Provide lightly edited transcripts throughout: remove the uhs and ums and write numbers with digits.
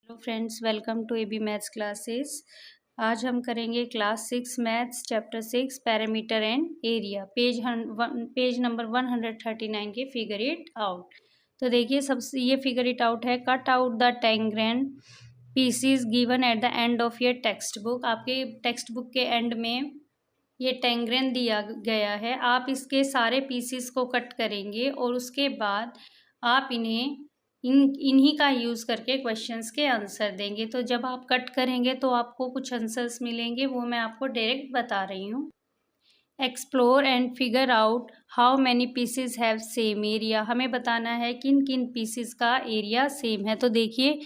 Hello friends, welcome to AB maths classes. आज हम करेंगे class 6 maths chapter 6 perimeter and area page number 139 के figure it out. तो देखिए, सबसे ये फिगर इट आउट है। Cut out the tangram pieces given at the end of your text book. आपके टेक्स्ट बुक के एंड में ये टैंग्रेन दिया गया है। आप इसके सारे पीसीस को कट करेंगे और उसके बाद आप इन्हीं का यूज़ करके क्वेश्चंस के आंसर देंगे। तो जब आप कट करेंगे तो आपको कुछ आंसर्स मिलेंगे, वो मैं आपको डायरेक्ट बता रही हूँ। Explore and figure out how many pieces have same area. हमें बताना है किन किन पीसीज का एरिया सेम है। तो देखिए,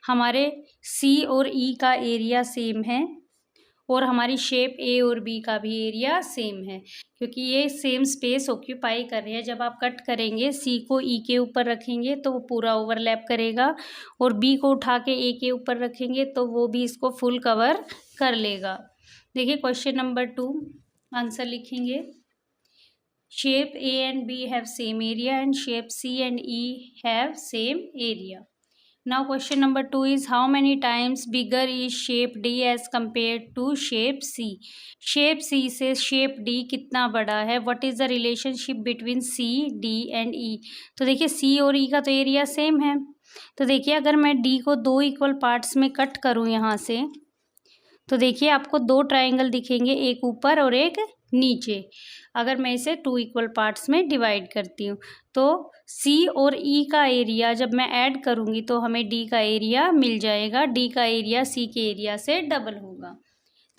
हमारे सी और ई का एरिया सेम है और हमारी शेप ए और बी का भी एरिया सेम है, क्योंकि ये सेम स्पेस ऑक्यूपाई कर रहे हैं। जब आप कट करेंगे, सी को ई के ऊपर रखेंगे तो वो पूरा ओवरलैप करेगा, और बी को उठा के ए के ऊपर रखेंगे तो वो भी इसको फुल कवर कर लेगा। देखिए क्वेश्चन नंबर 2, आंसर लिखेंगे। Shape A and B have same area and shape C and E have same area. Now question number 2 is how many times bigger is shape D as compared to shape C? Shape C से shape D कितना बड़ा है? What is the relationship between C, D and E? तो देखिए, C और E का तो area same है। तो देखिए, अगर मैं D को दो इक्वल पार्ट्स में कट करूँ यहाँ से, तो देखिए आपको दो ट्राइंगल दिखेंगे, एक ऊपर और एक नीचे। अगर मैं इसे टू इक्वल पार्ट्स में डिवाइड करती हूँ तो सी और ई का एरिया जब मैं ऐड करूँगी तो हमें डी का एरिया मिल जाएगा। डी का एरिया सी के एरिया से डबल होगा।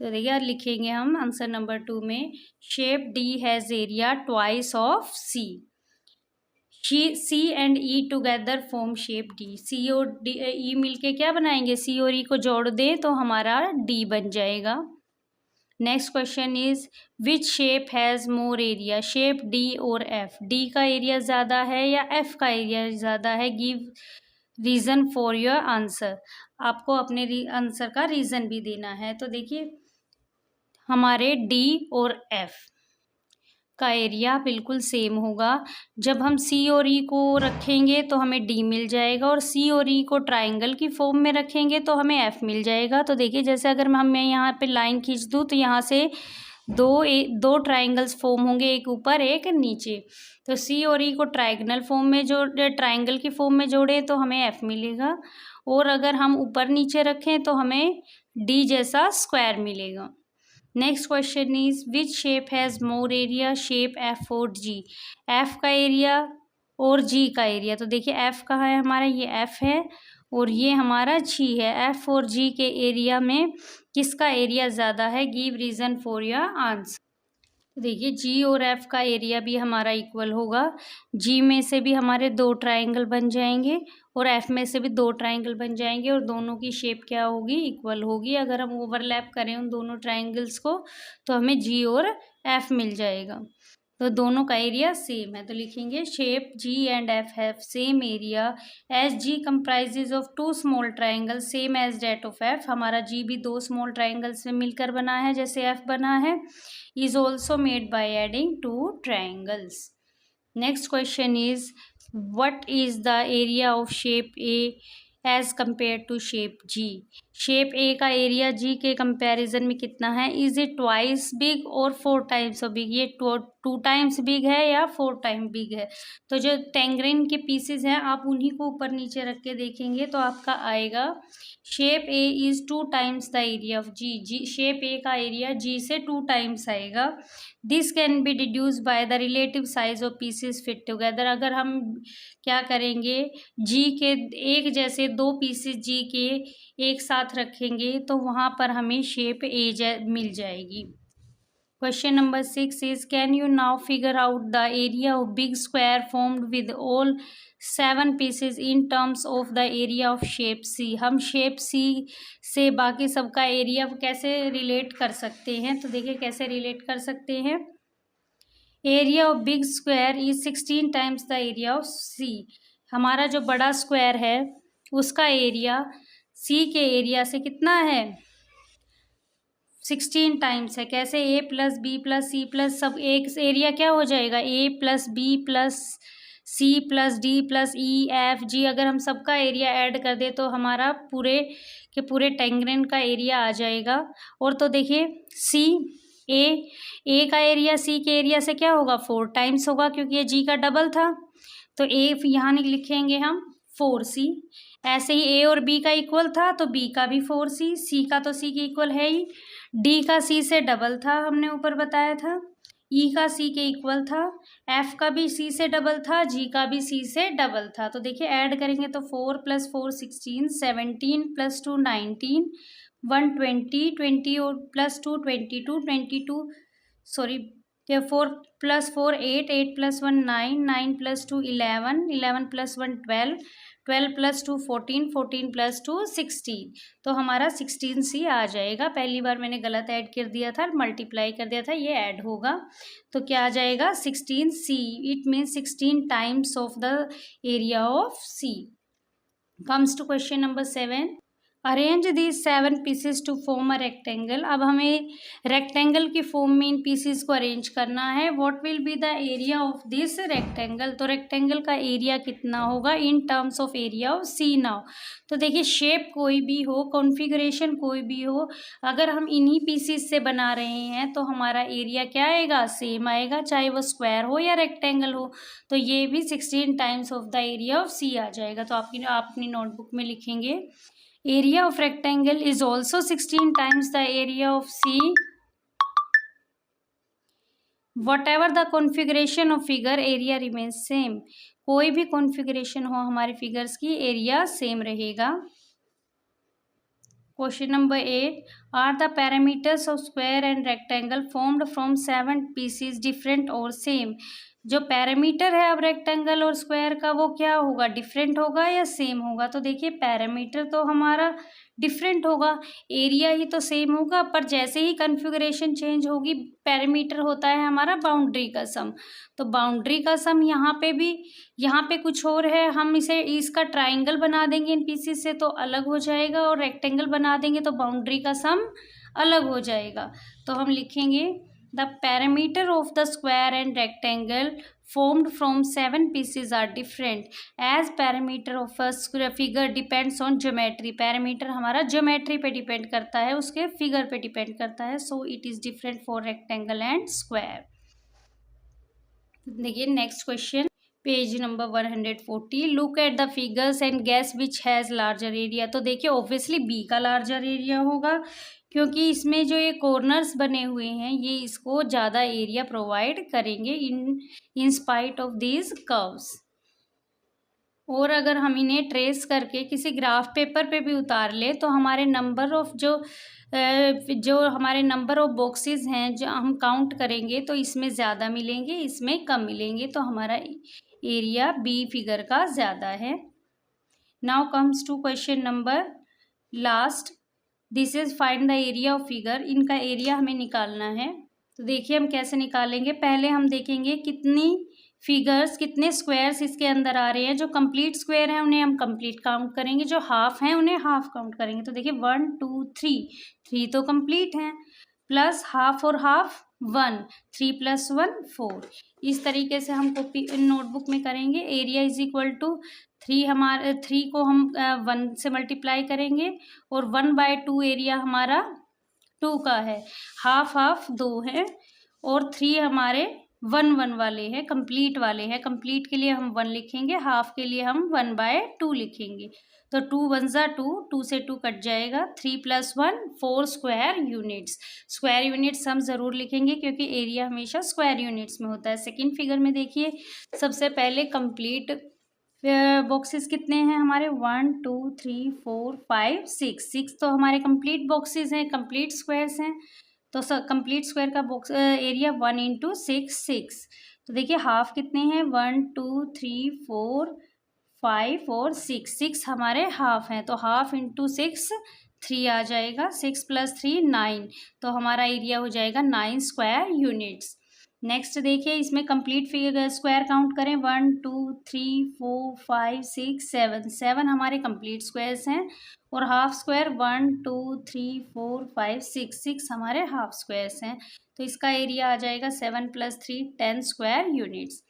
तो देखिए, लिखेंगे हम आंसर नंबर 2 में, shape D has area twice of C. C and E together form shape D. C और डी ई मिलके क्या बनाएंगे? सी और ई को जोड़ दें तो हमारा डी बन जाएगा। Next question is which shape has more area? Shape D और एफ। डी का एरिया ज़्यादा है या एफ का एरिया ज़्यादा है? Give reason for your answer. आपको अपने आंसर का रीज़न भी देना है। तो देखिए, हमारे डी और एफ का एरिया बिल्कुल सेम होगा। जब हम सी और ई को रखेंगे तो हमें डी मिल जाएगा, और सी और ई को ट्राइंगल की फॉर्म में रखेंगे तो हमें एफ मिल जाएगा। तो देखिए, जैसे अगर मैं यहाँ पे लाइन खींच दूँ तो यहाँ से दो ट्राइंगल्स फॉर्म होंगे, एक ऊपर एक नीचे। तो सी और ई को ट्राइंगल की फॉर्म में जोड़े तो हमें एफ मिलेगा, और अगर हम ऊपर नीचे रखें तो हमें डी जैसा स्क्वायर मिलेगा। Next question is which shape has more area? Shape F और जी। एफ का एरिया और जी का एरिया। तो देखिए, एफ कहाँ है हमारा? ये एफ है और ये हमारा जी है। एफ और जी के एरिया में किसका एरिया ज़्यादा है? Give reason for your answer. देखिए, जी और एफ का एरिया भी हमारा इक्वल होगा। जी में से भी हमारे दो ट्राइंगल बन जाएंगे और एफ में से भी दो ट्राइंगल बन जाएंगे, और दोनों की शेप क्या होगी? इक्वल होगी। अगर हम ओवरलैप करें उन दोनों ट्राइंगल्स को तो हमें जी और एफ मिल जाएगा। तो दोनों का एरिया सेम है। तो लिखेंगे shape G and F have same area as G comprises of two small triangle same as that of F. हमारा जी भी दो स्मॉल ट्राइंगल से मिलकर बना है जैसे एफ बना है। Is also made by adding two triangles. Next question is what is the area of shape A as compare to shape G? Shape A का एरिया जी के कंपैरिजन में कितना है? इज इट ट्वाइस बिग और 4 times big? ये 2 times big है या 4 time big है? तो जो टैंग्रेन के पीसेस हैं आप उन्हीं को ऊपर नीचे रख के देखेंगे तो आपका आएगा shape A is 2 times the area of G. G shape A का एरिया जी से 2 टाइम्स आएगा। This can be deduce by the relative size of pieces fit together. अगर हम क्या करेंगे, जी के एक जैसे दो पीसेस जी के एक साथ रखेंगे तो वहाँ पर हमें शेप ए मिल जाएगी। Question number 6 is can you now figure out the area of big square formed with all 7 pieces in terms of the area of shape C. हम शेप सी से बाकी सबका एरिया कैसे रिलेट कर सकते हैं? तो देखिए कैसे रिलेट कर सकते हैं। Area of big square is 16 times the area of C. हमारा जो बड़ा स्क्वायर है उसका एरिया सी के एरिया से कितना है? 16 टाइम्स है। कैसे? A plus B plus C plus सब एक एरिया क्या हो जाएगा? A plus B plus C+D+E F G, अगर हम सबका एरिया ऐड कर दें तो हमारा पूरे के पूरे टेंगरेन का एरिया आ जाएगा। और तो देखिए ए का एरिया सी के एरिया से क्या होगा, 4 टाइम्स होगा, क्योंकि ये जी का डबल था। तो ए यहाँ लिखेंगे हम 4C। ऐसे ही ए और बी का इक्वल था तो बी का भी 4C, सी का तो सी के इक्वल है ही, डी का सी से डबल था, हमने ऊपर बताया था, ई का सी के इक्वल था, एफ का भी सी से डबल था, जी का भी सी से डबल था। तो देखिए ऐड करेंगे तो 4 + 4 16, 17 + 2 19, 120, 20 और +2 22, 22 सॉरी 4 + 4 8, 8 + 1 9, 9 + 2 11, 11 + 1 12, 12 + 2 14, 14 + 2 16। तो हमारा 16C आ जाएगा। पहली बार मैंने गलत ऐड कर दिया था, मल्टीप्लाई कर दिया था, ये ऐड होगा। तो क्या आ जाएगा 16C। It means 16 times of the area of C। Comes to question number 7। Arrange these 7 pieces to form a rectangle. अब हमें रेक्टेंगल की फॉर्म में इन पीसेस को अरेंज करना है। What will be the area of this rectangle. तो rectangle का area कितना होगा in terms of area of C now. तो देखिए शेप कोई भी हो, कॉन्फ़िगरेशन कोई भी हो, अगर हम इन्हीं पीसेस से बना रहे हैं तो हमारा एरिया क्या आएगा, सेम आएगा, चाहे वो स्क्वायर हो या रेक्टेंगल हो। तो ये भी 16 times of the area of C आ जाएगा। तो आप अपनी नोटबुक में लिखेंगे area of rectangle is also 16 times the area of C. Whatever the configuration of figure, area remains same. कोई भी कॉन्फ़िगरेशन हो हमारे फिगर्स की, एरिया सेम रहेगा। Question number 8। Are the parameters of square and rectangle formed from 7 pieces different और same. जो parameter है अब रेक्टेंगल और स्क्वायर का वो क्या होगा, डिफरेंट होगा या सेम होगा। तो देखिए पैरामीटर तो हमारा डिफरेंट होगा, एरिया ही तो सेम होगा, पर जैसे ही कॉन्फ़िगरेशन चेंज होगी, पैरामीटर होता है हमारा बाउंड्री का सम। तो बाउंड्री का सम यहाँ पे भी, यहाँ पे कुछ और है, हम इसे इसका ट्राइंगल बना देंगे इन पीसेस से तो अलग हो जाएगा, और रेक्टेंगल बना देंगे तो बाउंड्री का सम अलग हो जाएगा। तो हम लिखेंगे the parameter of the square and rectangle formed from 7 pieces are different as parameter of a figure depends on geometry। Perimeter हमारा ज्योमेट्री पे डिपेंड करता है, उसके फिगर पे डिपेंड करता है। So it is different for rectangle and square. देखिए next question, page number 140। Look at the figures and guess which has larger area. तो देखिए ऑब्वियसली बी का लार्जर एरिया होगा, क्योंकि इसमें जो ये कॉर्नर्स बने हुए हैं ये इसको ज़्यादा एरिया प्रोवाइड करेंगे in spite of these curves. और अगर हम इन्हें ट्रेस करके किसी ग्राफ पेपर पे भी उतार ले तो हमारे नंबर ऑफ जो हमारे नंबर ऑफ बॉक्सेस हैं जो हम काउंट करेंगे तो इसमें ज़्यादा मिलेंगे, इसमें कम मिलेंगे। तो हमारा एरिया बी फिगर का ज़्यादा है। Now comes to question number last. This is find the area of figure. इनका एरिया हमें निकालना है। तो देखिए हम कैसे निकालेंगे। पहले हम देखेंगे कितनी फिगर्स, कितने स्क्वायर्स इसके अंदर आ रहे हैं। जो कंप्लीट स्क्वायर हैं उन्हें हम कंप्लीट काउंट करेंगे, जो हाफ हैं उन्हें हाफ काउंट करेंगे। तो देखिए 1 2 3 तो कंप्लीट हैं, प्लस हाफ और हाफ 1, 3 + 1 4। इस तरीके से हम कॉपी नोटबुक में करेंगे। एरिया इज इक्वल टू 3, हमारे 3 को हम 1 से मल्टीप्लाई करेंगे, और 1/2 एरिया हमारा 2 का है, हाफ हाफ 2 है, और 3 हमारे 1 1 वाले हैं, कंप्लीट वाले हैं। कंप्लीट के लिए हम 1 लिखेंगे, हाफ के लिए हम 1/2 लिखेंगे। तो 2 1 ज़ा 2, 2 से 2 कट जाएगा, 3 + 1 4 स्क्वायर यूनिट्स। स्क्वायर यूनिट्स हम ज़रूर लिखेंगे क्योंकि एरिया हमेशा स्क्वायर यूनिट्स में होता है। सेकेंड फिगर में देखिए, सबसे पहले कंप्लीट बॉक्सेस कितने हैं हमारे, 1 2 3 4 5 6 तो हमारे कंप्लीट बॉक्सेस हैं, कंप्लीट स्क्वायर्स हैं। तो कंप्लीट स्क्वायर का बॉक्स एरिया 1 × 6 6। तो देखिए हाफ कितने हैं, 1 2 3 4 5 और 6 हमारे हाफ हैं। तो हाफ × 6 3 आ जाएगा, 6 + 3 9। तो हमारा एरिया हो जाएगा 9 स्क्वायर यूनिट्स। नेक्स्ट देखिए इसमें कंप्लीट फिगर स्क्वायर काउंट करें, 1 2 3 4 5 6 7 हमारे कंप्लीट स्क्वायर्स हैं, और हाफ स्क्वायर 1 2 3 4 5 6 हमारे हाफ स्क्वायर्स हैं। तो इसका एरिया आ जाएगा 7 + 3 10 स्क्वायर यूनिट्स।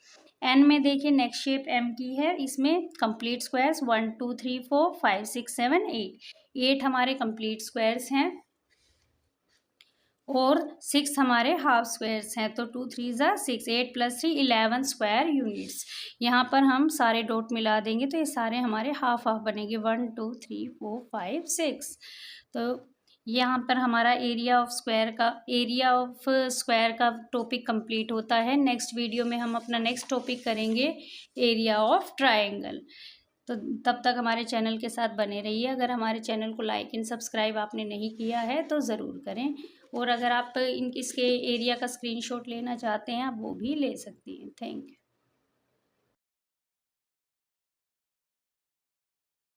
एन में देखिए नेक्स्ट शेप एम की है, इसमें कंप्लीट स्क्वायर्स 1 2 3 4 5 6 7 8 हमारे कंप्लीट स्क्वायर्स हैं और 6 हमारे हाफ स्क्वायर्स हैं। तो 2 3 ज़ा 6, 8 + 3 11 स्क्वायर यूनिट्स। यहाँ पर हम सारे डॉट मिला देंगे तो ये सारे हमारे हाफ हाफ बनेंगे 1 2 3 4 5 6। तो यहाँ पर हमारा एरिया ऑफ स्क्वायर का टॉपिक कंप्लीट होता है। नेक्स्ट वीडियो में हम अपना नेक्स्ट टॉपिक करेंगे एरिया ऑफ ट्रायंगल। तो तब तक हमारे चैनल के साथ बने रहिए। अगर हमारे चैनल को लाइक एंड सब्सक्राइब आपने नहीं किया है तो ज़रूर करें, और अगर आप इसके एरिया का स्क्रीनशॉट लेना चाहते हैं आप वो भी ले सकती हैं। Thank you.